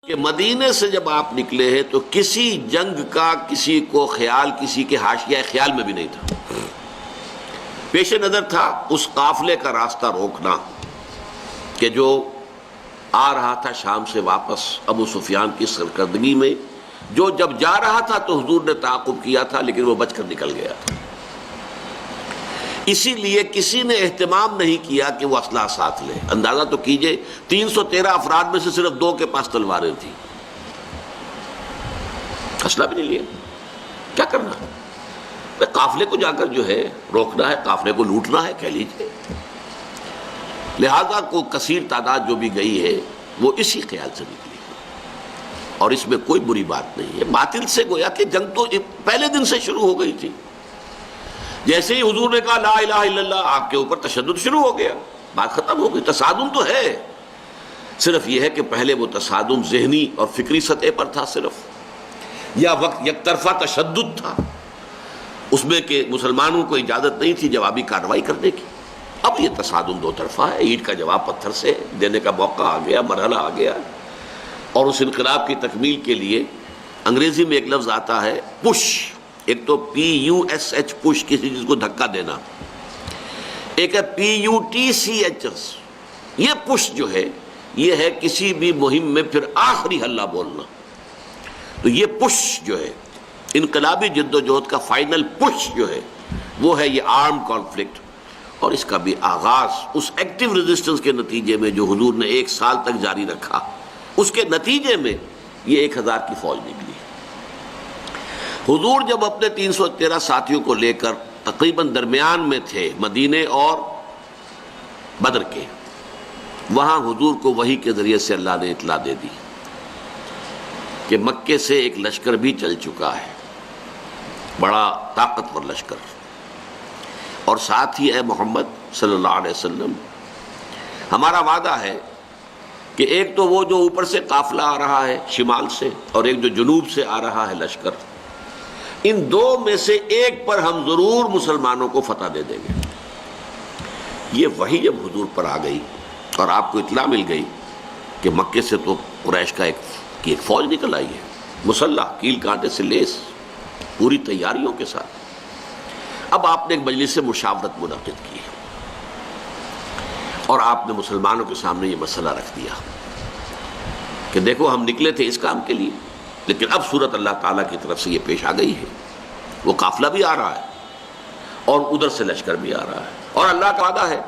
کہ مدینے سے جب آپ نکلے ہیں تو کسی جنگ کا کسی کو خیال، کسی کے حاشیہ خیال میں بھی نہیں تھا۔ پیش نظر تھا اس قافلے کا راستہ روکنا کہ جو آ رہا تھا شام سے واپس ابو سفیان کی سرکردگی میں، جو جب جا رہا تھا تو حضور نے تعاقب کیا تھا لیکن وہ بچ کر نکل گیا تھا۔ اسی لیے کسی نے اہتمام نہیں کیا کہ وہ اسلحہ ساتھ لے۔ اندازہ تو کیجئے 313 افراد میں سے صرف 2 کے پاس تلواریں تھیں، اسلحہ بھی نہیں لیا۔ کیا کرنا ہے؟ قافلے کو جا کر جو ہے روکنا ہے، قافلے کو لوٹنا ہے کہہ لیجئے۔ لہذا کو کثیر تعداد جو بھی گئی ہے وہ اسی خیال سے نکلی ہے، اور اس میں کوئی بری بات نہیں ہے۔ باطل سے گویا کہ جنگ تو پہلے دن سے شروع ہو گئی تھی۔ جیسے ہی حضور نے کہا لا الہ الا اللہ، آپ کے اوپر تشدد شروع ہو گیا، بات ختم ہو گئی۔ تصادم تو ہے، صرف یہ ہے کہ پہلے وہ تصادم ذہنی اور فکری سطح پر تھا صرف، یا وقت یک طرفہ تشدد تھا اس میں کہ مسلمانوں کو اجازت نہیں تھی جوابی کارروائی کرنے کی۔ اب یہ تصادم 2 طرفہ ہے، اینٹ کا جواب پتھر سے دینے کا موقع آ گیا، مرحلہ آ گیا۔ اور اس انقلاب کی تکمیل کے لیے انگریزی میں ایک لفظ آتا ہے پش، ایک تو PUSH پش، کسی چیز کو دھکا دینا، ایک ہے PUTCH۔ یہ پش جو ہے یہ ہے کسی بھی مہم میں پھر آخری حلہ بولنا۔ تو یہ پش جو ہے انقلابی جد و جہد کا فائنل پش جو ہے وہ ہے یہ آرم کانفلکٹ، اور اس کا بھی آغاز اس ایکٹیو ریزسٹنس کے نتیجے میں جو حضور نے 1 سال تک جاری رکھا، اس کے نتیجے میں یہ 1000 کی فوج نکلی۔ حضور جب اپنے 313 ساتھیوں کو لے کر تقریباً درمیان میں تھے مدینے اور بدر کے، وہاں حضور کو وحی کے ذریعے سے اللہ نے اطلاع دے دی کہ مکے سے ایک لشکر بھی چل چکا ہے، بڑا طاقتور لشکر، اور ساتھ ہی اے محمد صلی اللہ علیہ وسلم ہمارا وعدہ ہے کہ ایک تو وہ جو اوپر سے قافلہ آ رہا ہے شمال سے، اور ایک جو جنوب سے آ رہا ہے لشکر، ان 2 میں سے ایک پر ہم ضرور مسلمانوں کو فتح دے دیں گے۔ یہ وحی جب حضور پر آ گئی اور آپ کو اطلاع مل گئی کہ مکے سے تو قریش کا ایک فوج نکل آئی ہے، مسلح، کیل کانٹے سے لیس، پوری تیاریوں کے ساتھ، اب آپ نے ایک مجلس مشاورت منعقد کی اور آپ نے مسلمانوں کے سامنے یہ مسئلہ رکھ دیا کہ دیکھو ہم نکلے تھے اس کام کے لیے، لیکن اب صورت اللہ تعالیٰ کی طرف سے یہ پیش آ گئی ہے، وہ قافلہ بھی آ رہا ہے اور ادھر سے لشکر بھی آ رہا ہے، اور اللہ کا وعدہ ہے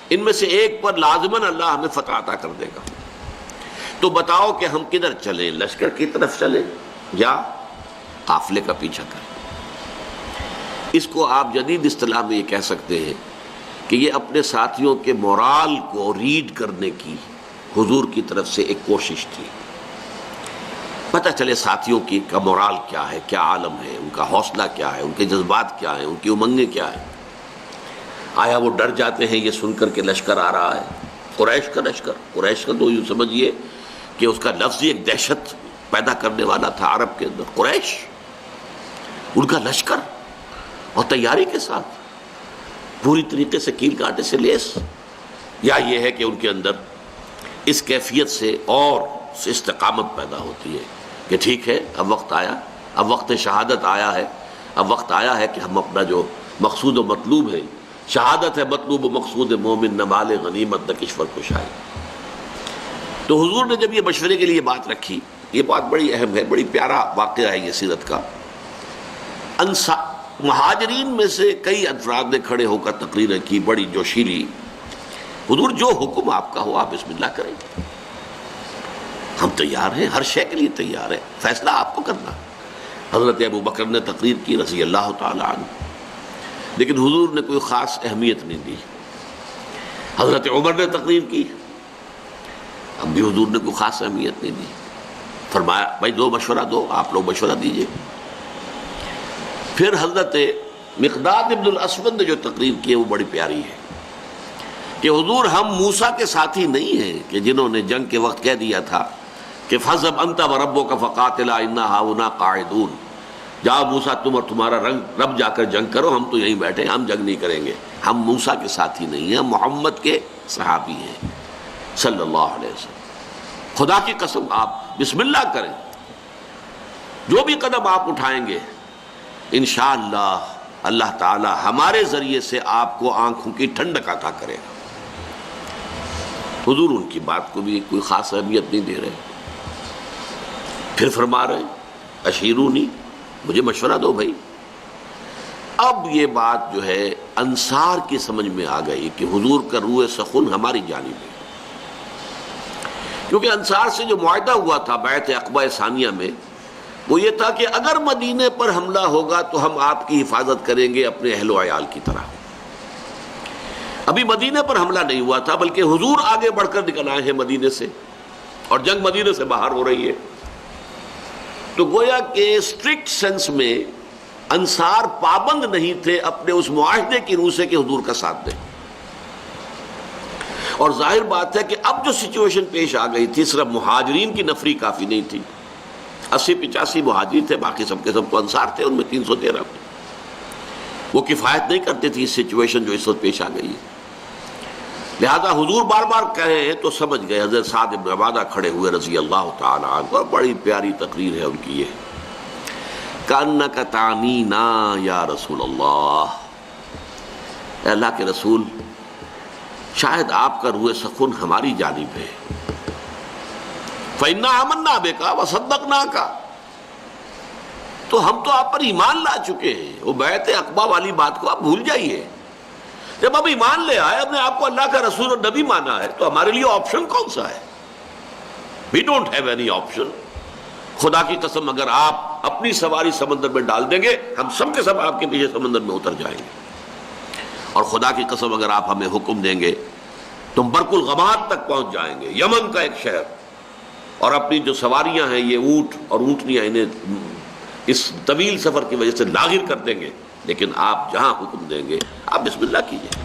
ان میں سے ایک پر لازماً اللہ ہمیں فتح عطا کر دے گا۔ تو بتاؤ کہ ہم کدھر چلیں، لشکر کی طرف چلیں یا قافلے کا پیچھا کریں؟ اس کو آپ جدید اصطلاح میں یہ کہہ سکتے ہیں کہ یہ اپنے ساتھیوں کے مورال کو ریڈ کرنے کی حضور کی طرف سے ایک کوشش تھی، پتہ چلے ساتھیوں کا مورال کیا ہے، کیا عالم ہے، ان کا حوصلہ کیا ہے، ان کے جذبات کیا ہیں، ان کی امنگیں کیا ہیں۔ آیا وہ ڈر جاتے ہیں یہ سن کر کے لشکر آ رہا ہے، قریش کا لشکر؟ قریش کا تو یوں سمجھیے کہ اس کا لفظ ہی ایک دہشت پیدا کرنے والا تھا عرب کے اندر۔ قریش، ان کا لشکر اور تیاری کے ساتھ پوری طریقے سے کیل کانٹے سے لیس، یا یہ ہے کہ ان کے اندر اس کیفیت سے اور استقامت پیدا ہوتی ہے کہ ٹھیک ہے اب وقت آیا، اب وقت شہادت آیا ہے، اب وقت آیا ہے کہ ہم اپنا جو مقصود و مطلوب ہے، شہادت ہے مطلوب و مقصود مومن، نہ مال غنیمت نہ کشور کشائی۔ تو حضور نے جب یہ مشورے کے لیے بات رکھی، یہ بات بڑی اہم ہے، بڑی پیارا واقعہ ہے یہ سیرت کا۔ مہاجرین میں سے کئی افراد نے کھڑے ہو کر تقریریں کی بڑی جوشیلی، حضور جو حکم آپ کا ہو آپ بسم اللہ کریں، ہم تیار ہیں، ہر شے کے لیے تیار ہیں، فیصلہ آپ کو کرنا۔ حضرت ابو بکر نے تقریر کی رضی اللہ تعالی عنہ، لیکن حضور نے کوئی خاص اہمیت نہیں دی۔ حضرت عمر نے تقریر کی، اب بھی حضور نے کوئی خاص اہمیت نہیں دی، فرمایا بھائی دو مشورہ دو، آپ لوگ مشورہ دیجئے۔ پھر حضرت مقداد ابن الاسود نے جو تقریر کی ہے وہ بڑی پیاری ہے کہ حضور ہم موسیٰ کے ساتھی نہیں ہیں کہ جنہوں نے جنگ کے وقت کہہ دیا تھا کہ فَاذْهَبْ أَنْتَ وَرَبُّكَ فَقَاتِلَا إِنَّا هَاهُنَا قَاعِدُونَ، جاؤ موسیٰ تم اور تمہارا رب جا کر جنگ کرو، ہم تو یہیں بیٹھے، ہم جنگ نہیں کریں گے۔ ہم موسیٰ کے ساتھی نہیں ہیں، ہم محمد کے صحابی ہیں صلی اللہ علیہ وسلم۔ خدا کی قسم آپ بسم اللہ کریں. جو بھی قدم آپ اٹھائیں گے انشاءاللہ اللہ تعالی ہمارے ذریعے سے آپ کو آنکھوں کی ٹھنڈک عطا کرے گا. حضور ان کی بات کو بھی کوئی خاص اہمیت نہیں دے رہے. پھر فرما رہے ہیں اشیرونی، مجھے مشورہ دو بھائی. اب یہ بات جو ہے انصار کی سمجھ میں آ گئی کہ حضور کا روح سخن ہماری جانب ہے، کیونکہ انصار سے جو معاہدہ ہوا تھا بیعت عقبہ ثانیہ میں وہ یہ تھا کہ اگر مدینے پر حملہ ہوگا تو ہم آپ کی حفاظت کریں گے اپنے اہل و عیال کی طرح. ابھی مدینے پر حملہ نہیں ہوا تھا بلکہ حضور آگے بڑھ کر نکل آئے ہیں مدینے سے اور جنگ مدینے سے باہر ہو رہی ہے. تو گویا کہ اسٹرکٹ سینس میں انصار پابند نہیں تھے اپنے اس معاہدے کی روح سے کہ حضور کا ساتھ دیں. اور ظاہر بات ہے کہ اب جو سچویشن پیش آ گئی تھی صرف مہاجرین کی نفری کافی نہیں تھی. 80-85 مہاجرین تھے، باقی سب کے سب تو انصار تھے، ان میں 313 وہ کفایت نہیں کرتے تھے اس سچویشن جو اس وقت پیش آ گئی ہے. لہذا حضور بار بار کہہ رہے ہیں تو سمجھ گئے. حضرت سعد بن عبادہ کھڑے ہوئے رضی اللہ تعالی عنہ، بڑی پیاری تقریر ہے ان کی یہ. کأنک تعنینا یا رسول اللہ، اے اللہ کے رسول شاید آپ کا روح سخن ہماری جانب ہے. فإنا آمنا بک وصدقناک، تو ہم تو آپ پر ایمان لا چکے ہیں. وہ بیعت عقبہ والی بات کو آپ بھول جائیے. جب اب ایمان لے آئے، اپنے آپ کو اللہ کا رسول اور نبی مانا ہے، تو ہمارے لیے آپشن کون سا ہے؟ We don't have any option. خدا کی قسم اگر آپ اپنی سواری سمندر میں ڈال دیں گے ہم سب کے سب آپ کے پیچھے سمندر میں اتر جائیں گے. اور خدا کی قسم اگر آپ ہمیں حکم دیں گے تم برق الغماد تک پہنچ جائیں گے، یمن کا ایک شہر، اور اپنی جو سواریاں ہیں یہ اونٹ اور اونٹنیاں انہیں اس طویل سفر کی وجہ سے لاغر کر دیں گے، لیکن آپ جہاں حکم دیں گے آپ بسم اللہ کیجئے.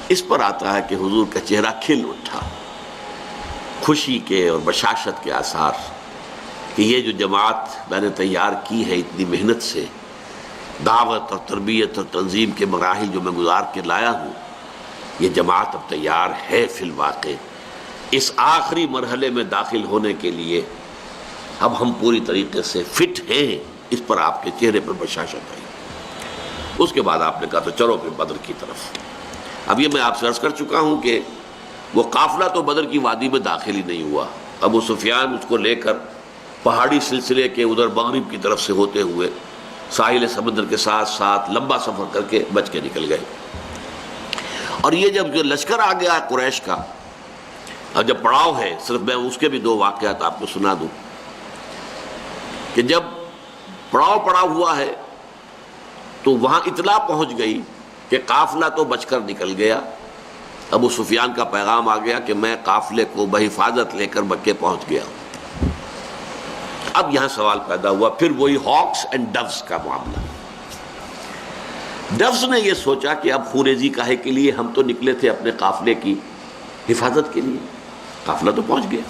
اس پر آتا ہے کہ حضور کا چہرہ کھل اٹھا، خوشی کے اور بشاشت کے آثار کہ یہ جو جماعت میں نے تیار کی ہے اتنی محنت سے، دعوت اور تربیت اور تنظیم کے مراحل جو میں گزار کے لایا ہوں، یہ جماعت اب تیار ہے فی الواقع اس آخری مرحلے میں داخل ہونے کے لیے. اب ہم پوری طریقے سے فٹ ہیں. اس پر آپ کے چہرے پر بشاشت آئی. اس کے بعد آپ نے کہا تو چلو پھر بدر کی طرف. اب یہ میں آپ سے عرض کر چکا ہوں کہ وہ قافلہ تو بدر کی وادی میں داخل ہی نہیں ہوا. ابو سفیان اس کو لے کر پہاڑی سلسلے کے ادھر مغرب کی طرف سے ہوتے ہوئے ساحل سمندر کے ساتھ ساتھ لمبا سفر کر کے بچ کے نکل گئے. اور یہ جب جو لشکر آ گیا قریش کا، اور جب پڑاؤ ہے، صرف میں اس کے بھی 2 واقعات آپ کو سنا دوں کہ جب پڑاؤ پڑا ہوا ہے تو وہاں اطلاع پہنچ گئی کہ قافلہ تو بچ کر نکل گیا. ابو سفیان کا پیغام آ گیا کہ میں قافلے کو بحفاظت لے کر مکے پہنچ گیا. اب یہاں سوال پیدا ہوا پھر وہی ہاکس اینڈ ڈوز کا معاملہ. ڈوز نے یہ سوچا کہ اب خوریزی کاہے کے لیے، ہم تو نکلے تھے اپنے قافلے کی حفاظت کے لیے، قافلہ تو پہنچ گیا.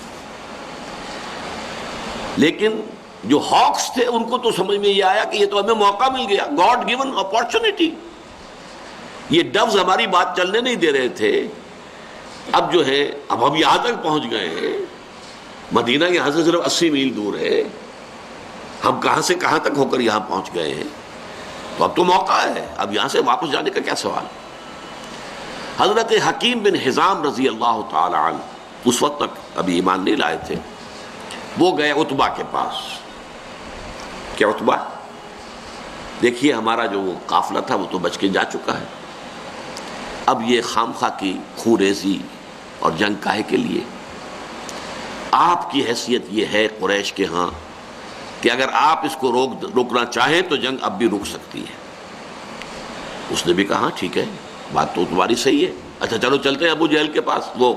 لیکن جو ہاکس تھے ان کو تو سمجھ میں یہ آیا کہ یہ تو ہمیں موقع مل گیا، گاڈ گیون اپارچونٹی. یہ ڈوز ہماری بات چلنے نہیں دے رہے تھے. اب جو ہے اب ہم یہاں تک پہنچ گئے ہیں، مدینہ یہاں سے صرف 80 میل دور ہے، ہم کہاں سے کہاں تک ہو کر یہاں پہنچ گئے ہیں، تو اب تو موقع ہے، اب یہاں سے واپس جانے کا کیا سوال. حضرت حکیم بن حزام رضی اللہ تعالی عنہ اس وقت تک ابھی ایمان نہیں لائے تھے. وہ گئے عتبہ کے پاس. کیا عتبہ، دیکھیے ہمارا جو وہ قافلہ تھا وہ تو بچ کے جا چکا ہے، اب یہ خامخواہ کی خوریزی اور جنگ کاہے کے لیے. آپ کی حیثیت یہ ہے قریش کے ہاں کہ اگر آپ اس کو روکنا چاہیں تو جنگ اب بھی رک سکتی ہے. اس نے بھی کہا ٹھیک ہے بات تو تمہاری صحیح ہے، اچھا چلو چلتے ہیں ابو جہل کے پاس. وہ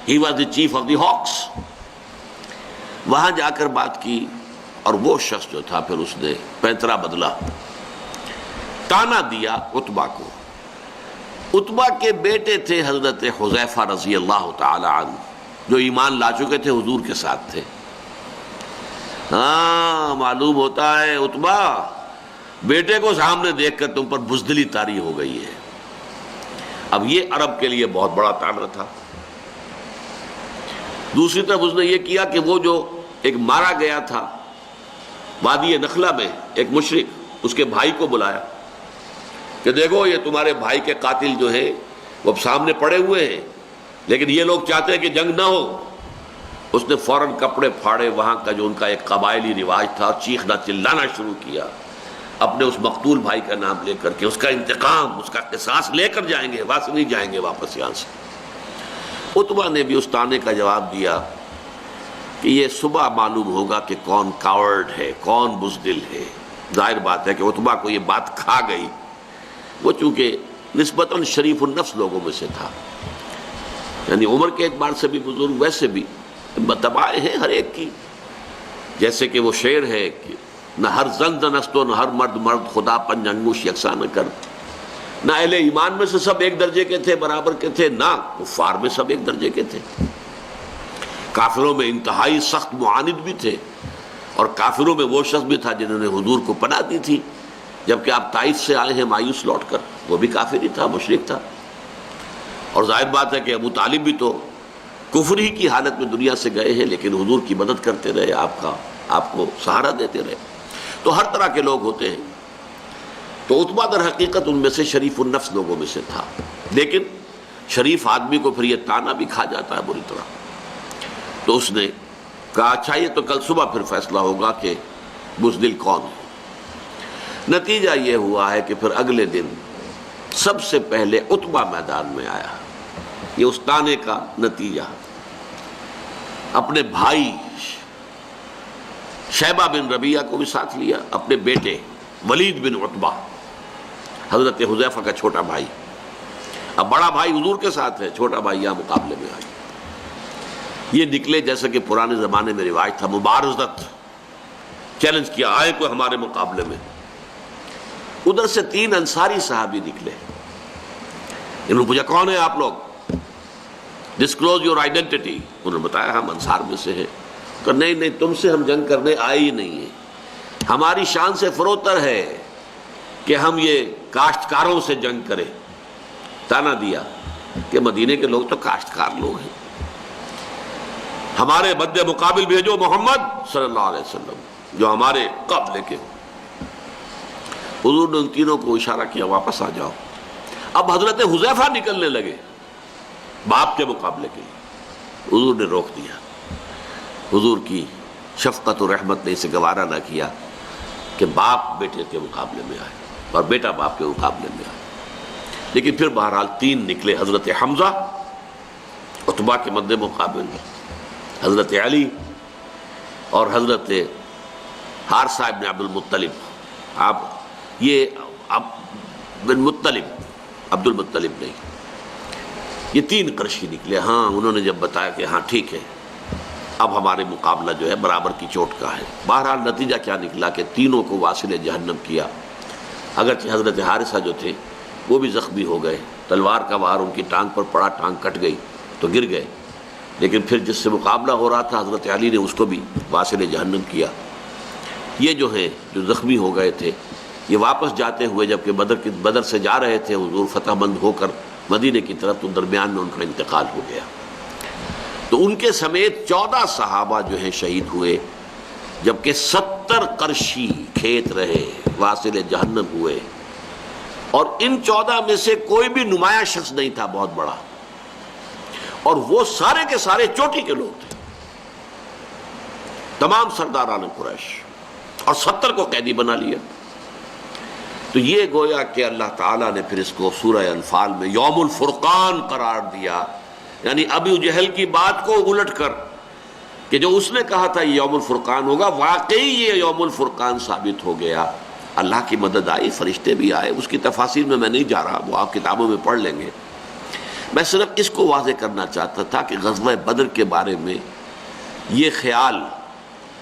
he was the chief of the ہاکس. وہاں جا کر بات کی اور وہ شخص جو تھا پھر اس نے پینترا بدلا، تانا دیا عتبہ کو. عتبہ کے بیٹے تھے حضرت حذیفہ رضی اللہ تعالی عنہ جو ایمان لا چکے تھے، حضور کے ساتھ تھے. ہاں معلوم ہوتا ہے عتبہ بیٹے کو سامنے دیکھ کر تم پر بزدلی طاری ہو گئی ہے. اب یہ عرب کے لیے بہت بڑا تعمیر تھا. دوسری طرف اس نے یہ کیا کہ وہ جو ایک مارا گیا تھا وادی نخلہ میں ایک مشرک، اس کے بھائی کو بلایا کہ دیکھو یہ تمہارے بھائی کے قاتل جو ہیں وہ سامنے پڑے ہوئے ہیں، لیکن یہ لوگ چاہتے ہیں کہ جنگ نہ ہو۔ اس نے فوراً کپڑے پھاڑے، وہاں کا جو ان کا ایک قبائلی رواج تھا، چیخنا چلانا شروع کیا اپنے اس مقتول بھائی کا نام لے کر کے، اس کا انتقام، اس کا قصاص لے کر جائیں گے، واپس نہیں جائیں گے واپس یہاں سے۔ عتبہ نے بھی اس طعنے کا جواب دیا کہ یہ صبح معلوم ہوگا کہ کون کاورڈ ہے، کون بزدل ہے۔ ظاہر بات ہے کہ عتبہ کو یہ بات کھا گئی، وہ چونکہ نسبتاً شریف النفس لوگوں میں سے تھا، یعنی عمر کے اعتبار سے بھی بزرگ، ویسے بھی تباہ ہے ہر ایک کی، جیسے کہ وہ شعر ہے کہ نہ ہر زن زنست و نہ ہر مرد مرد، خدا پنج انگوش یکساں نہ کر۔ نہ اہل ایمان میں سے سب ایک درجے کے تھے، برابر کے تھے، نہ کفار میں سب ایک درجے کے تھے۔ کافروں میں انتہائی سخت معاند بھی تھے، اور کافروں میں وہ شخص بھی تھا جنہوں نے حضور کو پناہ دی تھی جبکہ آپ طائف سے آئے ہیں مایوس لوٹ کر، وہ بھی کافر ہی تھا، مشرک تھا۔ اور ظاہر بات ہے کہ ابو طالب بھی تو کفر ہی کی حالت میں دنیا سے گئے ہیں، لیکن حضور کی مدد کرتے رہے، آپ کو سہارا دیتے رہے۔ تو ہر طرح کے لوگ ہوتے ہیں، تو عتبہ در حقیقت ان میں سے شریف النفس لوگوں میں سے تھا، لیکن شریف آدمی کو پھر یہ طعنہ بھی کھا جاتا ہے بری طرح۔ تو اس نے کہا اچھا یہ تو کل صبح پھر فیصلہ ہوگا کہ بزدل کون ہے۔ نتیجہ یہ ہوا ہے کہ پھر اگلے دن سب سے پہلے عتبہ میدان میں آیا۔ یہ اس طعنے کا نتیجہ، اپنے بھائی شیبہ بن ربیعہ کو بھی ساتھ لیا، اپنے بیٹے ولید بن عتبہ، حضرت حذیفہ کا چھوٹا بھائی۔ اب بڑا بھائی حضور کے ساتھ ہے، چھوٹا بھائی یہاں مقابلے میں آیا۔ یہ نکلے جیسے کہ پرانے زمانے میں رواج تھا، مبارزت، چیلنج کیا، آئے کوئی ہمارے مقابلے میں۔ ادھر سے 3 انصاری صحابی نکلے، انہوں نے پوچھا کون ہیں آپ لوگ، ڈسکلوز یور آئیڈینٹی۔ انہوں نے بتایا ہم انصار میں سے ہیں۔ کہ نہیں تم سے ہم جنگ کرنے آئے ہی نہیں ہیں، ہماری شان سے فروتر ہے کہ ہم یہ کاشتکاروں سے جنگ کریں۔ طعنہ دیا کہ مدینے کے لوگ تو کاشتکار لوگ ہیں، ہمارے مد مقابل بھیجو محمد صلی اللہ علیہ وسلم جو ہمارے قابلے کے ہو۔ حضور نے ان تینوں کو اشارہ کیا واپس آ جاؤ۔ اب حضرت حذیفہ نکلنے لگے باپ کے مقابلے کے لیے، حضور نے روک دیا۔ حضور کی شفقت و رحمت نے اسے گوارا نہ کیا کہ باپ بیٹے کے مقابلے میں آئے اور بیٹا باپ کے مقابلے میں آئے۔ لیکن پھر بہرحال 3 نکلے، حضرت حمزہ عتبہ کے مد مقابل، حضرت علی اور حضرت حارثہ ابن عبد المطلب۔ یہ بن مطلب، عبد المطلب نہیں، یہ 3 قرشی نکلے۔ ہاں انہوں نے جب بتایا کہ ہاں ٹھیک ہے اب ہمارے مقابلہ جو ہے برابر کی چوٹ کا ہے۔ بہرحال نتیجہ کیا نکلا کہ تینوں کو واصل جہنم کیا، اگرچہ حضرت حارثہ جو تھے وہ بھی زخمی ہو گئے، تلوار کا وار ان کی ٹانگ پر پڑا، ٹانگ کٹ گئی تو گر گئے، لیکن پھر جس سے مقابلہ ہو رہا تھا حضرت علی نے اس کو بھی واصل جہنم کیا۔ یہ جو ہیں جو زخمی ہو گئے تھے یہ واپس جاتے ہوئے جبکہ بدر سے جا رہے تھے حضور فتح مند ہو کر مدینے کی طرف، تو درمیان میں ان کا انتقال ہو گیا۔ تو ان کے سمیت 14 صحابہ جو ہیں شہید ہوئے، جبکہ 70 قرشی کھیت رہے، واصل جہنم ہوئے۔ اور ان 14 میں سے کوئی بھی نمایاں شخص نہیں تھا بہت بڑا، اور وہ سارے کے سارے چوٹی کے لوگ تھے، تمام سرداران قریش، اور 70 کو قیدی بنا لیا۔ تو یہ گویا کہ اللہ تعالیٰ نے پھر اس کو سورہ انفال میں یوم الفرقان قرار دیا، یعنی ابو جہل کی بات کو الٹ کر کہ جو اس نے کہا تھا یہ یوم الفرقان ہوگا، واقعی یہ یوم الفرقان ثابت ہو گیا۔ اللہ کی مدد آئی، فرشتے بھی آئے، اس کی تفاصیر میں نہیں جا رہا، وہ آپ کتابوں میں پڑھ لیں گے۔ میں صرف اس کو واضح کرنا چاہتا تھا کہ غزوہ بدر کے بارے میں یہ خیال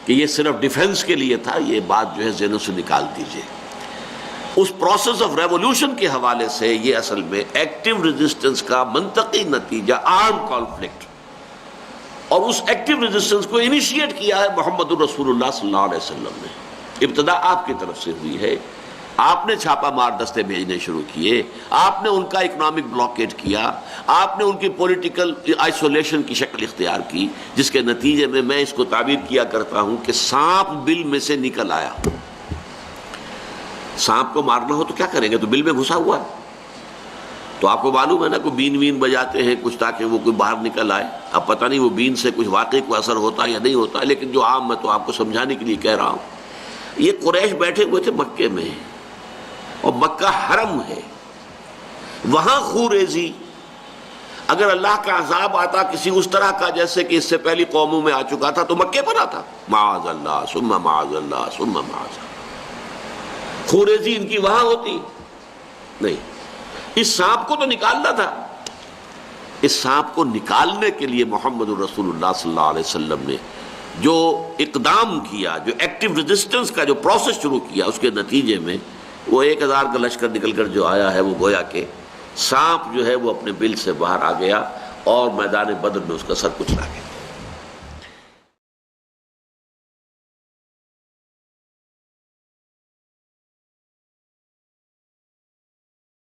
کہ یہ صرف ڈیفنس کے لیے تھا، یہ بات جو ہے ذہنوں سے نکال دیجئے۔ اس پروسیس آف ریولوشن کے حوالے سے یہ اصل میں ایکٹیو ریزسٹنس کا منطقی نتیجہ، آرم کانفلکٹ، اور اس ایکٹیو ریزسٹنس کو انیشیٹ کیا ہے محمد الرسول اللہ صلی اللہ علیہ وسلم نے۔ ابتدا آپ کی طرف سے ہوئی ہے آپ نے چھاپا مار دستے بھیجنے شروع کیے، آپ نے ان کا اکنامک بلاکیٹ کیا، آپ نے ان کی پولیٹیکل آئسولیشن کی شکل اختیار کی، جس کے نتیجے میں اس کو تعبیر کیا کرتا ہوں کہ سانپ بل میں سے نکل آیا۔ سانپ کو مارنا ہو تو کیا کریں گے؟ تو بل میں گھسا ہوا ہے، تو آپ کو معلوم ہے نا، کوئی بین وین بجاتے ہیں کچھ تاکہ وہ کوئی باہر نکل آئے۔ اب پتہ نہیں وہ بین سے کچھ واقعی کوئی اثر ہوتا ہے یا نہیں ہوتا ہے، لیکن جو عام میں تو آپ کو سمجھانے کے لیے کہہ رہا ہوں۔ یہ قریش بیٹھے ہوئے تھے مکے میں، اور مکہ حرم ہے، وہاں خوریزی، اگر اللہ کا عذاب آتا کسی اس طرح کا جیسے کہ اس سے پہلی قوموں میں آ چکا تھا تو مکے پر آتا، معاذ اللہ ثم معاذ اللہ ثم معاذ اللہ۔ خوریزی ان کی وہاں ہوتی نہیں۔ اس سانپ کو تو نکالنا تھا، اس سانپ کو نکالنے کے لیے محمد الرسول اللہ صلی اللہ علیہ وسلم نے جو اقدام کیا، جو ایکٹیو ریزسٹنس کا جو پروسیس شروع کیا، اس کے نتیجے میں وہ 1000 کا لشکر نکل کر جو آیا ہے، وہ گویا کہ سانپ جو ہے وہ اپنے بل سے باہر آ گیا اور میدان بدر میں اس کا سر کچلا گیا۔